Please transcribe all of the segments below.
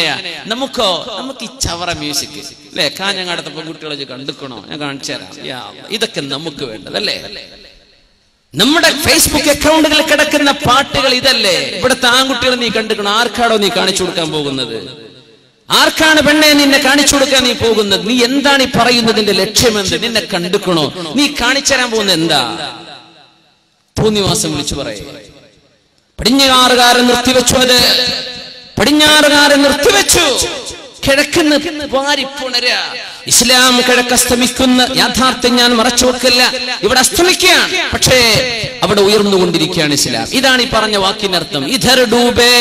അങ്ങനെയാ. നമുക്ക് ഈ ചവറ മ്യൂസിക് അല്ലെ, കാഞ്ഞങ്ങാടത്തെ പെൺകുട്ടികളെ കണ്ടുക്കണോ, ഞാൻ കാണിച്ചു തരാം. ഇതൊക്കെ നമുക്ക് വേണ്ടതല്ലേ? നമ്മുടെ ഫേസ്ബുക്ക് അക്കൗണ്ടുകളിൽ കിടക്കുന്ന പാട്ടുകൾ ഇതല്ലേ? ഇവിടുത്തെ ആൺകുട്ടികൾ നീ കണ്ടുക്കണോ? ആർക്കാടോ നീ കാണിച്ചു കൊടുക്കാൻ പോകുന്നത്? ആർക്കാണ് പെണ്ണെ നിന്നെ കാണിച്ചു കൊടുക്കാൻ നീ പോകുന്നത്? നീ എന്താണ് ഈ പറയുന്നതിന്റെ ലക്ഷ്യമെന്ത്? നിന്നെ കണ്ടുക്കണോ? നീ കാണിച്ചു തരാൻ പോകുന്നത് എന്താ? തോന്നിവാസം വിളിച്ചു പറയും. പടിഞ്ഞാറുകാരൻ നിർത്തിവെച്ചു, അത് പടിഞ്ഞാറുകാരൻ നിർത്തിവെച്ചു. കിഴക്കുന്ന് വാരിപ്പുണരുക. ഇസ്ലാം കിഴക്കസ്തമിക്കുന്ന യാഥാർത്ഥ്യം ഞാൻ മറച്ചു വെക്കില്ല. ഇവിടെ അസ്തമിക്കുകയാണ്, പക്ഷേ അവിടെ ഉയർന്നുകൊണ്ടിരിക്കുകയാണ് ഇസ്ലാം. ഇതാണ് ഈ പറഞ്ഞ വാക്കിനർത്ഥം. ഇധർ ഡൂബേ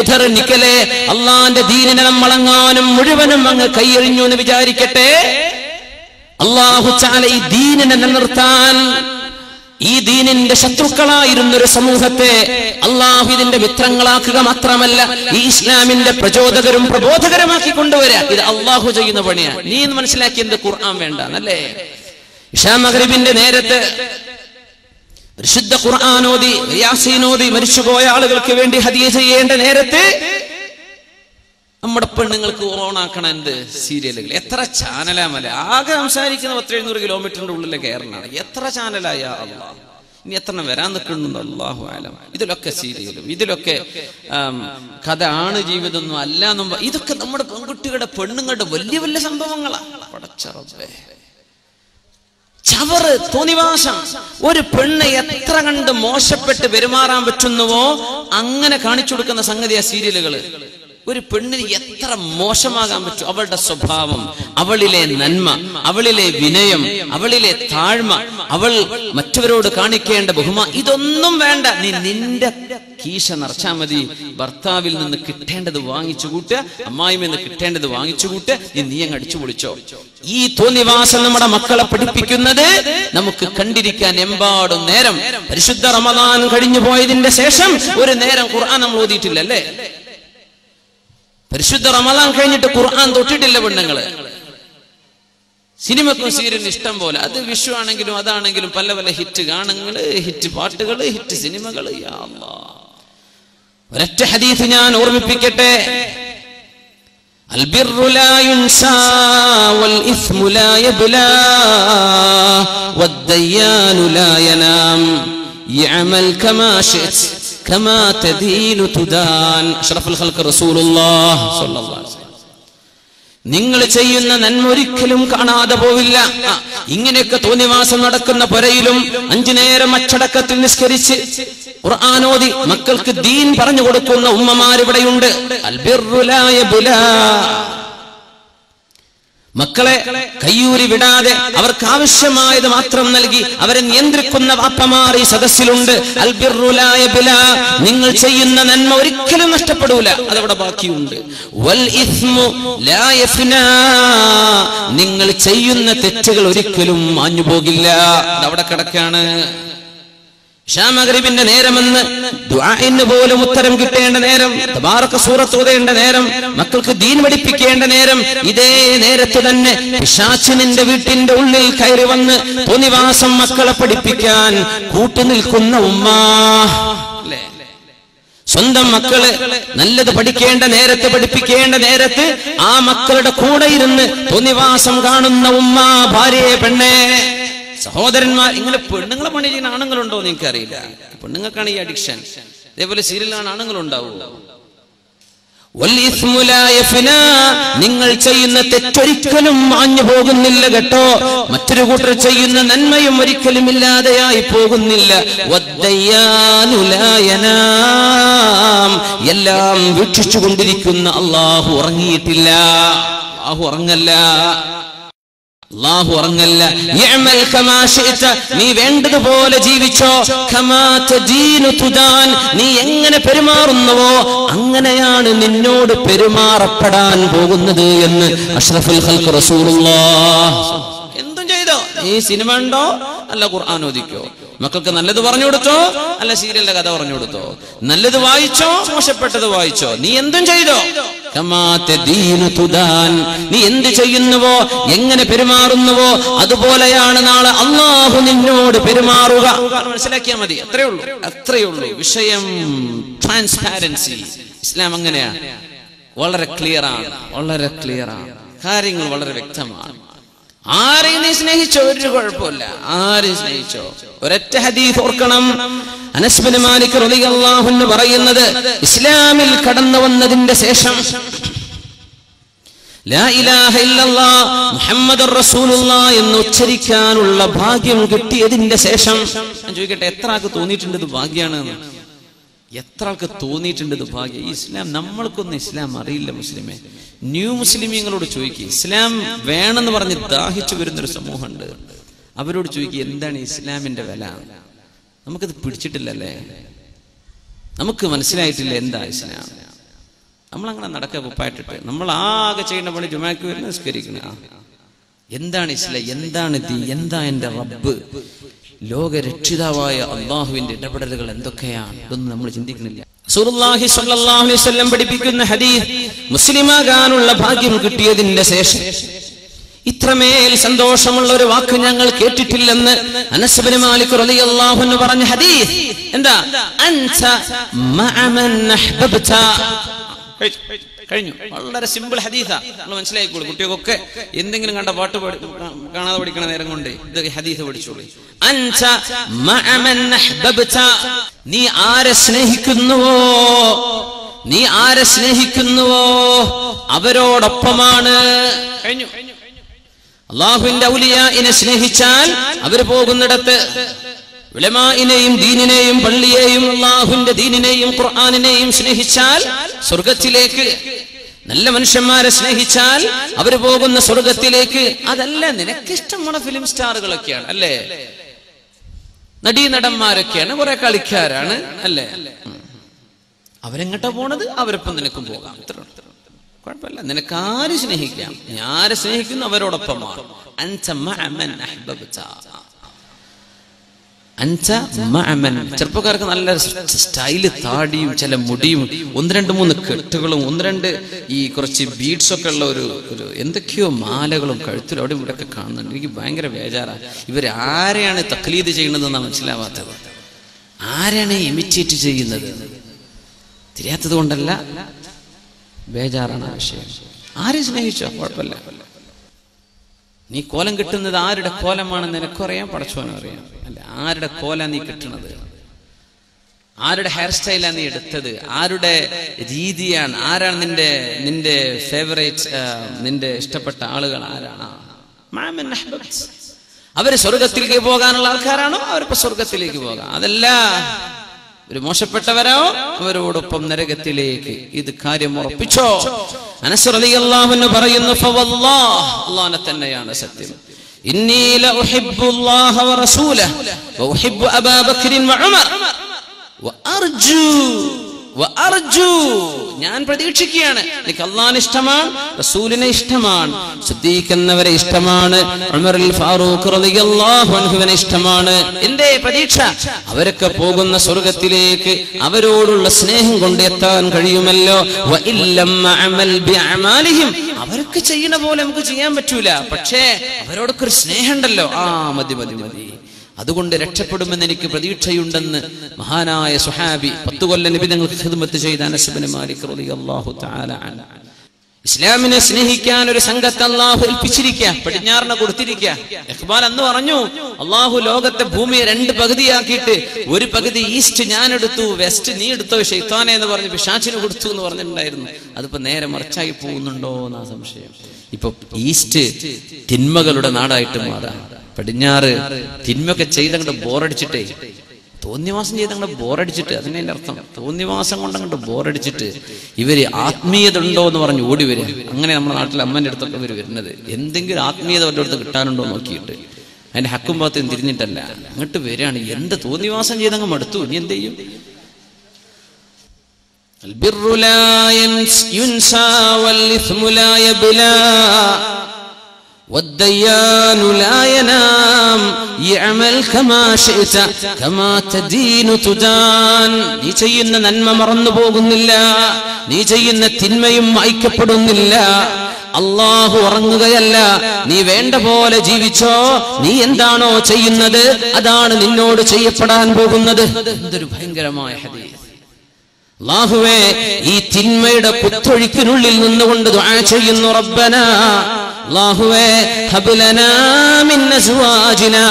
ഉധർ നിക്കലേ. അള്ളാന്റെ ദീനിനെ നമ്മളെങ്ങാനും മുഴുവനും അങ്ങ് കൈയെറിഞ്ഞു എന്ന് വിചാരിക്കട്ടെ. അള്ളാഹു തആല ഈ ദീനിനെ നിലനിർത്താൻ, ഈ ദീനിന്റെ ശത്രുക്കളായിരുന്നൊരു സമൂഹത്തെ അള്ളാഹു ഇതിന്റെ മിത്രങ്ങളാക്കുക മാത്രമല്ല, ഈ ഇസ്ലാമിന്റെ പ്രചോദകരും പ്രബോധകരുമാക്കി കൊണ്ടുവരാ. ഇത് അള്ളാഹു ചെയ്യുന്ന പണിയാണ്. നീ എന്ന് മനസ്സിലാക്കി എന്ത് ഖുർആൻ വേണ്ട എന്നല്ലേ? ഇശാ മഗ്രിബിന്റെ നേരത്ത് പരിശുദ്ധ ഖുർആൻ ഓതി, യാസീൻ ഓതി മരിച്ചുപോയ ആളുകൾക്ക് വേണ്ടി ഹദിയ ചെയ്യേണ്ട നേരത്ത് നമ്മുടെ പെണ്ണുങ്ങൾക്ക് ഓണാക്കണ എന്ത് സീരിയലുകൾ? എത്ര ചാനലാമല? ആകെ സംസാരിക്കുന്ന 700 കിലോമീറ്ററിന്റെ ഉള്ളിലെ കേരളമാണ്. എത്ര ചാനലായ അള്ളാഹ്, ഇനി എത്ര വരാൻ നിൽക്കുന്നുണ്ട് അല്ലാഹു ആലം. ഇതിലൊക്കെ സീരിയലും, ഇതിലൊക്കെ കഥ ആണ്, ജീവിതമൊന്നും അല്ല എന്നും. ഇതൊക്കെ നമ്മുടെ പെൺകുട്ടികളുടെ പെണ്ണുങ്ങളുടെ വലിയ വലിയ സംഭവങ്ങളാണ്. പടച്ച റബ്ബേ, ചവറ്, തോന്നിവാസം. ഒരു പെണ്ണ് എത്ര കണ്ട് മോശപ്പെട്ട് പെരുമാറാൻ പറ്റുന്നുവോ അങ്ങനെ കാണിച്ചു കൊടുക്കുന്ന സംഗതിയാ സീരിയലുകള്. ഒരു പെണ്ണിന് എത്ര മോശമാകാൻ പറ്റും? അവളുടെ സ്വഭാവം, അവളിലെ നന്മ, അവളിലെ വിനയം, അവളിലെ താഴ്മ, അവൾ മറ്റവരോട് കാണിക്കേണ്ട ബഹുമാനം, ഇതൊന്നും വേണ്ട. നീ നിന്റെ കീശ നിറച്ചാൽ മതി. ഭർത്താവിൽ നിന്ന് കിട്ടേണ്ടത് വാങ്ങിച്ചു കൂട്ടുക, അമ്മായിയിൽ നിന്ന് കിട്ടേണ്ടത് വാങ്ങിച്ചു കൂട്ടുക. നീ അങ്ങ് അടിച്ചു പൊളിച്ചോ. ഈ തോന്നിവാസം നമ്മുടെ മക്കളെ പഠിപ്പിക്കുന്നത് നമുക്ക് കണ്ടിരിക്കാൻ എമ്പാടും നേരം. പരിശുദ്ധ റമദാൻ കഴിഞ്ഞു പോയതിന്റെ ശേഷം ഒരു നേരം ഖുർആൻ നമ്മൾ ഓതിയിട്ടില്ല അല്ലേ? പരിശുദ്ധ റമദാൻ കഴിഞ്ഞിട്ട് ഖുർആൻ തൊട്ടിട്ടില്ല പെണ്ണുങ്ങള്. സിനിമക്കും സീരിയലിനും ഇഷ്ടം പോലെ. അത് വിഷു ആണെങ്കിലും അതാണെങ്കിലും പല പല ഹിറ്റ് ഗാനങ്ങള്, ഹിറ്റ് പാട്ടുകള്, ഹിറ്റ് സിനിമകള്. യാ അല്ലാഹ്, ഒരൊറ്റ ഹദീസ് ഞാൻ ഓർമ്മിപ്പിക്കട്ടെ. البر لا ينسى والإثم لا يبلى والديان لا ينام يعمل كما شئت كما تدين تدان. أشرف الخلق رسول الله صلى الله عليه وسلم. നിങ്ങൾ ചെയ്യുന്ന നന്മ ഒരിക്കലും കാണാതെ പോവില്ല. ഇങ്ങനെയൊക്കെ തോന്നിവാസം നടക്കുന്ന പുരയിലും 5 നേരം അച്ചടക്കത്തിൽ നിസ്കരിച്ച് ഖുർആൻ ഓതി മക്കൾക്ക് ദീൻ പറഞ്ഞു കൊടുക്കുന്ന ഉമ്മമാരിവിടെയുണ്ട്. അൽബിറു ലാ യബ്ലാ. മക്കളെ കയ്യൂരി വിടാതെ അവർക്ക് ആവശ്യമായത് മാത്രം നൽകി അവരെ നിയന്ത്രിക്കുന്ന വാപ്പമാർ ഈ സദസ്സിലുണ്ട്. അൽബിറു ലാ യബ്ലാ. നിങ്ങൾ ചെയ്യുന്ന നന്മ ഒരിക്കലും നഷ്ടപ്പെടൂല, അതവിടെ ബാക്കിയുണ്ട്. വൽ ഇസ്മു ലാ യഫ്നാ. നിങ്ങൾ ചെയ്യുന്ന തെറ്റുകൾ ഒരിക്കലും മാഞ്ഞു പോകില്ല, അതവിടെ കിടക്കാണ്. ഇശാ മഗ്രിബിന്റെ നേരമെന്ന് ദുആഇന് പോലും ഉത്തരം കിട്ടേണ്ട നേരം, തബാറക സൂറത്ത് ഓതേണ്ട നേരം, മക്കൾക്ക് ദീൻ പഠിപ്പിക്കേണ്ട നേരം, ഇതേ നേരത്ത് തന്നെ പിശാച് നിന്റെ വീട്ടിന്റെ ഉള്ളിൽ കയറി വന്ന് തോന്നിവാസം മക്കളെ പഠിപ്പിക്കാൻ കൂട്ടുനിൽക്കുന്ന ഉമ്മ. സ്വന്തം മക്കള് നല്ലത് പഠിക്കേണ്ട നേരത്ത്, പഠിപ്പിക്കേണ്ട നേരത്ത് ആ മക്കളുടെ കൂടെ ഇരുന്ന് തോന്നിവാസം കാണുന്ന ഉമ്മ, ഭാര്യയെ, പെണ്ണെ, സഹോദരന്മാർ. ഇങ്ങനെ പെണ്ണുങ്ങളെ പണി ചെയ്യുന്ന ആണുങ്ങളുണ്ടോ എന്ന് എനിക്കറിയില്ല. പെണ്ണുങ്ങൾക്കാണ് ഈ അഡിക്ഷൻ. അതേപോലെ സീരിയലാണ് ആണുങ്ങളുണ്ടാവും. നിങ്ങൾ ചെയ്യുന്ന തെറ്റൊരിക്കലും മാഞ്ഞു പോകുന്നില്ല കേട്ടോ. മറ്റൊരു കൂട്ടർ ചെയ്യുന്ന നന്മയും ഒരിക്കലും ഇല്ലാതെയായി പോകുന്നില്ല. എല്ലാം വീക്ഷിച്ചു കൊണ്ടിരിക്കുന്ന അള്ളാഹു ഉറങ്ങിയിട്ടില്ല. അള്ളാഹു ഉറങ്ങല്ല, അല്ലാഹു ഉറങ്ങല്ല. യഅമൽ കമാ ശിഅത. നീ വേണ്ടതുപോലെ ജീവിച്ചോ. കമാ തദീനു തുദാൻ. നീ എങ്ങനെ പെരുമാറുന്നുവോ അങ്ങനെയാണ് നിന്നോട് പെരുമാറപ്പെടാൻ പോകുന്നത് എന്ന് അഷ്റഫുൽ ഖൽഖ് റസൂലുള്ളാഹ്. എന്തും ചെയ്തോ, നീ സിനിമ ഉണ്ടോ അല്ല ഖുർആൻ ഓദിക്കോ, മക്കൾക്ക് നല്ലത് പറഞ്ഞു കൊടുത്തോ അല്ല സീരിയലിന്റെ കഥ പറഞ്ഞു കൊടുത്തോ, നല്ലത് വായിച്ചോ മോശപ്പെട്ടത് വായിച്ചോ, നീ എന്തും ചെയ്തോ. നീ എന്ത് ചെയ്യുന്നുവോ, എങ്ങനെ പെരുമാറുന്നുവോ അതുപോലെയാണ് നാളെ അല്ലാഹു നിന്നോട് പെരുമാറുക. മനസ്സിലാക്കിയാൽ മതി. അത്രയേ ഉള്ളൂ. വിഷയം ട്രാൻസ്പാരൻസി. ഇസ്ലാം അങ്ങനെയാ. വളരെ ക്ലിയറാണ്, വളരെ ക്ലിയറാണ്, കാര്യങ്ങൾ വളരെ വ്യക്തമാണ്. ആരെയും നീ സ്നേഹിച്ചോ, ഒരു കുഴപ്പമില്ല, ആരെയും സ്നേഹിച്ചോ. ഒരൊറ്റ ഹദീസ് ഓർക്കണം. അനസ് ബിൻ മാലിക് റളിയല്ലാഹു അൻഹു പറയുന്നത്, ഇസ്ലാമിൽ കടന്നു വന്നതിന്റെ ശേഷം ലാ ഇലാഹ ഇല്ലല്ലാഹ് മുഹമ്മദുർ റസൂലുള്ളാഹ് എന്ന് ഉച്ചരിക്കാനുള്ള ഭാഗ്യം കിട്ടിയതിന്റെ ശേഷം, ഞാൻ ചോദിക്കട്ടെ, എത്ര ആൾക്ക് തോന്നിയിട്ടുണ്ട് ഇത് ഭാഗ്യമാണ്? എത്ര ആൾക്ക് തോന്നിയിട്ടുണ്ട് ഇത് ഭാഗ്യം? ഈ ഇസ്ലാം, നമ്മൾക്കൊന്നും ഇസ്ലാം അറിയില്ല മുസ്ലിമേ. ന്യൂ മുസ്ലിമീങ്ങളോട് ചോദിക്കുക, ഇസ്ലാം വേണമെന്ന് പറഞ്ഞ് ദാഹിച്ചു വരുന്നൊരു സമൂഹമുണ്ട്, അവരോട് ചോദിക്കുക എന്താണ് ഇസ്ലാമിന്റെ വില. നമുക്കത് പിടിച്ചിട്ടില്ലല്ലേ, നമുക്ക് മനസ്സിലായിട്ടില്ല എന്താ ഇസ്ലാം. നമ്മളങ്ങനെ നടക്കുക കുപ്പായിട്ടിട്ട്, നമ്മൾ ആകെ ചെയ്യുന്ന പണി ജുമാക്ക് വരുന്ന നിസ്കരിക്കണ. എന്താണ് ഇസ്ലാം, എന്താണ് ദീൻ, എന്താ എന്റെ റബ്ബ്, ലോകരക്ഷിതാവായ അള്ളാഹുവിന്റെ ഇടപെടലുകൾ എന്തൊക്കെയാണ്, ഇതൊന്നും നമ്മൾ ചിന്തിക്കുന്നില്ല. റസൂലുള്ളാഹി സ്വല്ലല്ലാഹു അലൈഹി വസല്ലം പഠിപ്പിക്കുന്ന ഹദീസ്, മുസ്ലിമാകാനുള്ള ഭാഗ്യം കിട്ടിയതിന്റെ ശേഷം ഇത്രമേൽ സന്തോഷമുള്ള ഒരു വാക്ക് ഞങ്ങൾ കേട്ടിട്ടില്ലെന്ന് അനസ് ബിൻ മാലിക് റളിയല്ലാഹു അൻഹു പറഞ്ഞ ഹദീസ് എന്താ? അൻത മഅ മൻ അഹ്ബബ്ത. കഴിഞ്ഞു. വളരെ സിമ്പിൾ ഹദീസാ, നമ്മൾ മനസ്സിലായിക്കോളൂ. കുട്ടികൾക്കൊക്കെ എന്തെങ്കിലും കണ്ട പാട്ട് കാണാതെ പഠിക്കണ നേരം കൊണ്ട് ഇത് ഹദീസ് പഠിച്ചോളൂ. അൻത മഅ മൻ അഹ്ബബ്ത, നീ ആരെ സ്നേഹിക്കുന്നുവോ, നീ ആരെ സ്നേഹിക്കുന്നുവോ അവരോടൊപ്പമാണ്. കഴിഞ്ഞു. അല്ലാഹുവിന്റെ ഔലിയാഇനെ സ്നേഹിച്ചാൽ അവർ പോകുന്നിടത്ത്, ഉലമാഇനെയും ദീനിനെയും പള്ളിയെയും അല്ലാഹുവിന്റെ ദീനിനെയും ഖുർആനിനെയും സ്നേഹിച്ചാൽ സ്വർഗത്തിലേക്ക്, നല്ല മനുഷ്യന്മാരെ സ്നേഹിച്ചാൽ അവർ പോകുന്ന സ്വർഗത്തിലേക്ക്. അതല്ല നിനക്കിഷ്ടമുള്ള ഫിലിം സ്റ്റാറുകളൊക്കെയാണ് അല്ലേ, നടീനടന്മാരൊക്കെയാണ്, കുറെ കളിക്കാരാണ് അല്ലേ, അവരെങ്ങോട്ടാ പോണത്, അവരൊപ്പം നിനക്കും പോകാം. കുഴപ്പമില്ല, നിനക്ക് ആര് സ്നേഹിക്കാം, ഞാരെ സ്നേഹിക്കുന്നു അവരോടൊപ്പമാണ്. അൻത മഅ മൻ അഹ്ബബ്ത, അൻത മഅ മൻ. ചെറുപ്പക്കാർക്ക് നല്ല സ്റ്റൈല് താടിയും ചില മുടിയും 1-2-3 കെട്ടുകളും 1-2 ഈ കുറച്ച് ബീഡ്സ് ഒക്കെ ഉള്ള ഒരു എന്തൊക്കെയോ മാലകളും കഴുത്തിലും അവിടെ ഇവിടെ ഒക്കെ കാണുന്നുണ്ട്. എനിക്ക് ഭയങ്കര ബേജാറാണ്. ഇവരാരെയാണ് തഖ്ലീദ് ചെയ്യുന്നതെന്നാണ് മനസ്സിലാവാത്തത്, ആരെയാണ് ഇമിറ്റേറ്റ് ചെയ്യുന്നത്. തിരിയാത്തത് കൊണ്ടല്ല, ബേജാറാണ് ആ വിഷയം. ആരെ സ്നേഹിച്ചോ കുഴപ്പമില്ല. നീ കോലം കിട്ടുന്നത് ആരുടെ കോലമാണെന്ന് നിനക്കറിയാം, പടച്ചോനും അറിയാം അല്ല. ആരുടെ കോല നീ കിട്ടുന്നത്, ആരുടെ ഹെയർ സ്റ്റൈലാണ് നീ എടുത്തത്, ആരുടെ രീതിയാണ്, ആരാണ് നിന്റെ ഫേവറേറ്റ്, നിന്റെ ഇഷ്ടപ്പെട്ട ആളുകൾ ആരാണ്. അവര് സ്വർഗത്തിലേക്ക് പോകാനുള്ള ആൾക്കാരാണോ, അവരിപ്പോ സ്വർഗത്തിലേക്ക് പോകാം. അതല്ല ഒരു മോശപ്പെട്ടവരോ, അവരോടൊപ്പം നരകത്തിലേക്ക്. ഇത് കാര്യം ഉറപ്പിച്ചോ. അനസ് റളിയല്ലാഹു അൻഹു പറയുന്നു, ഫവല്ലാഹ്, അല്ലാഹുവിനെ തന്നെയാണ് സത്യം, ഇന്നി ലഉഹിബ്ബുല്ലാഹ വറസൂലഹു വഉഹിബ്ബു അബൂബക്കർ വഉമർ വഅർജു, ഞാൻ പ്രതീക്ഷിക്കുകയാണ്, എനിക്ക് അല്ലാഹുവിനെ ഇഷ്ടമാണ്, റസൂലിനെ ഇഷ്ടമാണ്, സിദ്ദീഖ് എന്നവരെ ഇഷ്ടമാണ്, ഉമറുൽ ഫാറൂഖ് റളിയല്ലാഹു അൻഹുവിനെ ഇഷ്ടമാണ്. എന്റെ പ്രതീക്ഷ അവരൊക്കെ പോകുന്ന സ്വർഗത്തിലേക്ക് അവരോടുള്ള സ്നേഹം കൊണ്ട് എത്താൻ കഴിയുമല്ലോ. വഇല്ലം അഅമൽ ബിഅമാലിഹിം, അവർക്ക് ചെയ്യുന്ന പോലെ നമുക്ക് ചെയ്യാൻ പറ്റൂല, പക്ഷേ അവരോടൊക്കെ ഒരു സ്നേഹം ഉണ്ടല്ലോ, മതി മതി മതി, അതുകൊണ്ട് രക്ഷപ്പെടുമെന്ന് എനിക്ക് പ്രതീക്ഷയുണ്ടെന്ന് മഹാനായ സുഹാബി 10 കൊല്ലം നബി തങ്ങൾക്ക് ഖിദ്മത്ത് ചെയ്ത അനസ് ബിൻ മാലിക് റളിയല്ലാഹു തആല അൻഹു. ഇസ്ലാമിനെ സ്നേഹിക്കാൻ ഒരു സംഘത്തെ അല്ലാഹു ഏൽപ്പിച്ചിരിക്കുക, പടിഞ്ഞാറിനെ കൊടുത്തിരിക്കുക. ഇഖ്ബാൽ അന്ന് പറഞ്ഞു, അല്ലാഹു ലോകത്തെ ഭൂമിയെ 2 പകുതിയാക്കിയിട്ട് ഒരു പകുതി ഈസ്റ്റ് ഞാൻ എടുത്തു, വെസ്റ്റ് നീ എടുത്തോ ശൈത്താനെ എന്ന് പറഞ്ഞ് പിശാചിന് കൊടുത്തു എന്ന് പറഞ്ഞിട്ടുണ്ടായിരുന്നു. അതിപ്പോ നേരെ മറിച്ചായി പോകുന്നുണ്ടോ എന്നാ സംശയം. ഇപ്പൊ ഈസ്റ്റ് തിന്മകളുടെ നാടായിട്ട് മാറാം, പടിഞ്ഞാറ് തിന്മയൊക്കെ ചെയ്തങ്ങോട്ട് ബോറടിച്ചിട്ടേ, തോന്നിവാസം ചെയ്തങ്ങോട്ട് ബോറടിച്ചിട്ട്, അതിന്റെ അർത്ഥം തോന്നിവാസം കൊണ്ടങ്ങോട്ട് ബോറടിച്ചിട്ട് ഇവര് ആത്മീയത ഉണ്ടോ എന്ന് പറഞ്ഞ് ഓടി വരിക. അങ്ങനെ നമ്മുടെ നാട്ടിൽ അമ്മന്റെ അടുത്തൊക്കെ ഇവർ വരുന്നത്, എന്തെങ്കിലും ആത്മീയത വല്ല അടുത്ത് കിട്ടാനുണ്ടോ നോക്കിയിട്ട്, അതിന്റെ ഹക്കും ഭാഗത്തും തിരിഞ്ഞിട്ടല്ല, അങ്ങോട്ട് വരികയാണ്. എന്ത് തോന്നിവാസം ചെയ്തങ്ങ് മടുത്തു, ഇനി എന്ത് ചെയ്യും? البر لا ينسى والإثم لا يبلى والديان لا ينام يعمل كما شئت كما تدين تدان. നീ ചെയ്യുന്ന നന്മ മറന്നു പോകുന്നില്ല, നീ ചെയ്യുന്ന തിന്മയും മായ്ക്കപ്പെടുന്നില്ല. അല്ലാഹു ഉറങ്ങുകയല്ല, നീ വേണ്ട പോലെ ജീവിച്ചോ, നീ എന്താണോ ചെയ്യുന്നത് അതാണ് നിന്നോട് ചെയ്യപ്പെടാൻ പോകുന്നത്. എന്തൊരു ഭയങ്കരമായ ഹദീസ്. അല്ലാഹുവേ ഈ തിന്മയുടെ കുത്തൊഴുക്കിനുള്ളിൽ നിന്നുകൊണ്ട് ദുആ ചെയ്യുന്നു. റബ്ബനാ അല്ലാഹുവേ ഹബ് ലനാ മിൻ അസ്വാജിനാ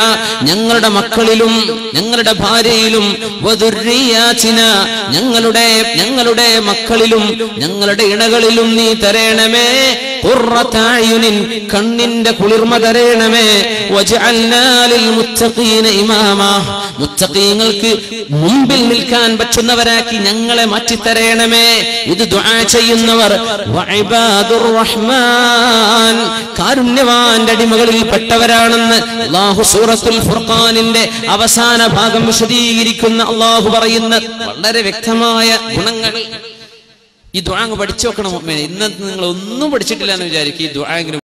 ഞങ്ങളുടെ മക്കളിലും ഞങ്ങളുടെ ഭാര്യയിലും വദുർരിയാതിനാ ഞങ്ങളുടെ മക്കളിലും ഞങ്ങളുടെ ഇണകളിലും നീ തരേണമേ ഖുർറത അയുനിൻ കണ്ണിന്റെ കുളിർമ തരേണമേ വജഅൽനാ ലിൽ മുത്തഖീന ഇമാമാ മുത്തഖീങ്ങൾക്ക് മുമ്പിൽ നിൽക്കാൻ പറ്റുന്നവരാക്കി ഞങ്ങളെ മാറ്റിത്തരേണമേ. ഇത് ദുആ ചെയ്യുന്നവർ വഇബാദുർ റഹ്മാൻ കാരുണ്യവാന്റെ അടിമകളിൽ പെട്ടവരാണെന്ന് അല്ലാഹു സൂറത്തുൽ ഫുർഖാനിന്റെ അവസാന ഭാഗം വിശദീകരിക്കുന്ന അല്ലാഹു പറയുന്ന വളരെ വ്യക്തമായ ഗുണങ്ങൾ. ഈ ദുആ പഠിച്ചു വെക്കണം മുഅ്മിനേ. ഇന്നത്തെ നിങ്ങൾ ഒന്നും പഠിച്ചിട്ടില്ല എന്ന് വിചാരിക്കും. ഈ ദുആ